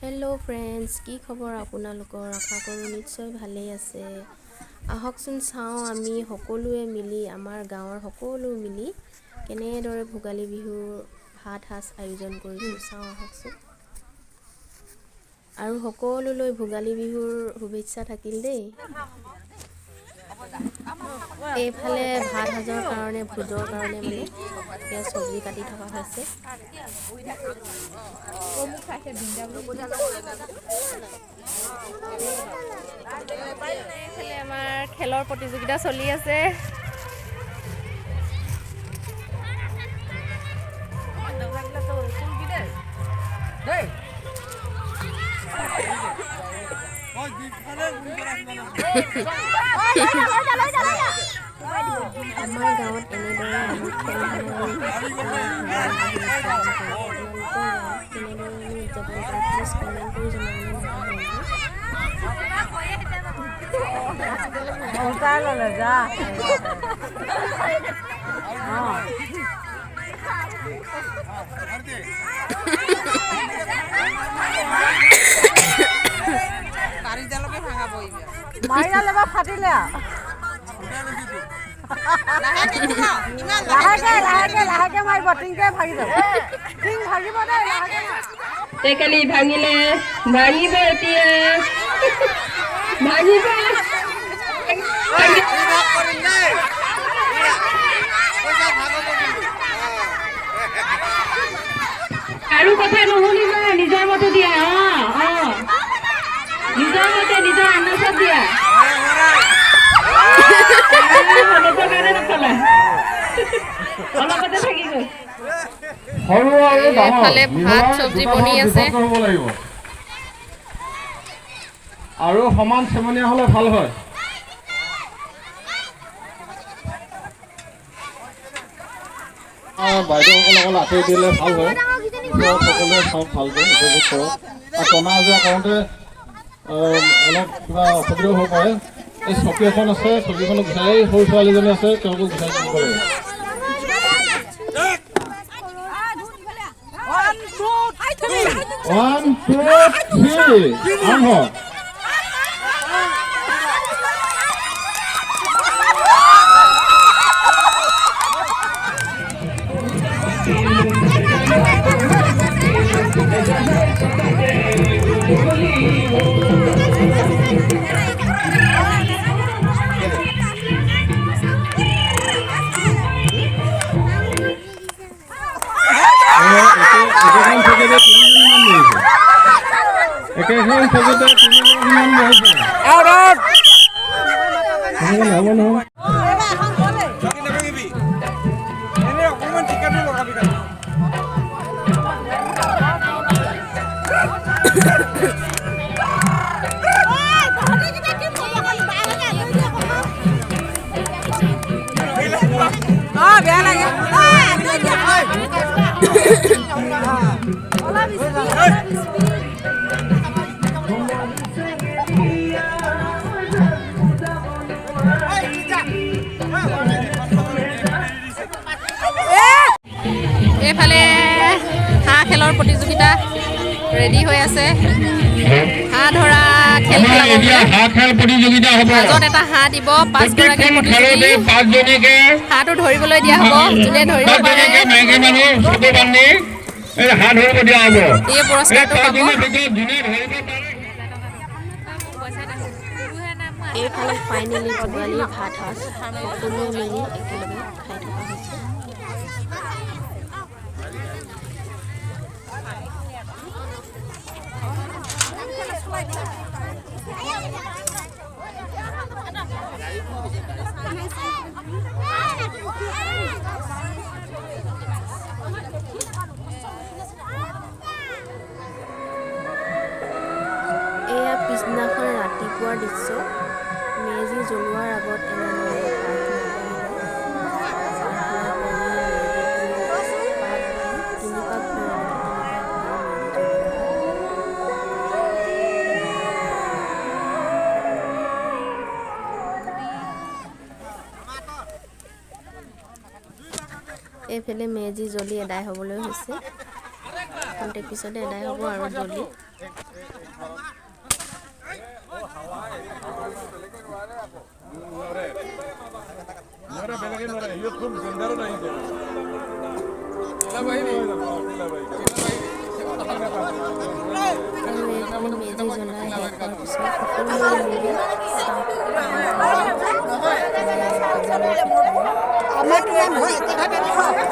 Hello' friends, কি খবৰ আপোনালোকৰ? আশা কৰোঁ নিশ্চয় ভালেই আছে। আহকচোন চাওঁ আমি সকলোৱে মিলি, আমাৰ গাঁৱৰ সকলো মিলি কেনেদৰে ভোগালী বিহুৰ ভাত সাজ আয়োজন কৰিছোঁ চাওঁ আহকচোন। আৰু সকলোলৈ ভোগালী বিহুৰ শুভেচ্ছা থাকিল দেই। এইফালে ভাত সাজৰ কাৰণে ভোজৰ কাৰণে মানে এতিয়া চব্জি কাটি থকা হৈছে। এইফালে আমাৰ খেলৰ প্ৰতিযোগিতা চলি আছে। আমাৰ গাঁৱত এনেদৰে আমি খেল ধেমালি উদযাপন কৰি প্লিজ কমেণ্ট কৰি জনাবলৈ টেকেলি ভাঙিলে ভাঙিব এতিয়া ভাঙিব আৰু কথা নুশুনিবা, নিজৰ মতে দিয়া। নিজৰ মতে নিজৰ আন্দাজত দিয়া। অলপতে থাকি গ'ল। এইফালে ভাত চব্জি বনি আছে আৰু সমান চেমনীয়া হ'লে ভাল হয়। বাইদেউসকলক আঁতৰি দিলে ভাল হয়। সকলোৱে চাওক ভালকৈ উপভোগ কৰক। আৰু টনা আজোৰা কৰোঁতে অলপ কিবা অসুবিধাও হ'ব পাৰে। এই চকী এখন আছে, চকীখনত গুচাই সৰু ছোৱালীজনী আছে, তেওঁলোকক গুচাই দিব লাগিব। One, two, three. আৰম্ভ। একেখন চকীতে তিনিজনমান বহিছে। হ'ব নহয়। বেয়া লাগে। এইফালে হাঁহ খেলৰ প্ৰতিযোগিতা ৰেডি হৈ আছে। হাঁহ ধৰা খেল প্ৰতিযোগিতা হ'ব। মাজত এটা হাঁহ দিব, 5 গৰাকী প্ৰতিযোগী হাঁহটো ধৰিবলৈ দিয়া হ'ব। যোনে ধৰিব পাৰে এই পুৰস্কাৰটো পাব। এইফালে ফাইনেলি ভোগালীৰ ভাত সাজ সকলোৱে মিলি একেলগে খাই থকা হৈছে। এয়া পিছদিনাখন ৰাতিপুৱাৰ দৃশ্য। মেজি জ্বলোৱাৰ আগত এনেদৰে এইফালে মেজি জ্বলি এদাই হ'বলৈ হৈছে। খন্তেক পিছতে এদাই হ'ব আৰু জলদি। আৰু এইখিনি মেজি জ্বলাই শেষ হোৱাৰ পিছত সকলোৱে মিলি চাহ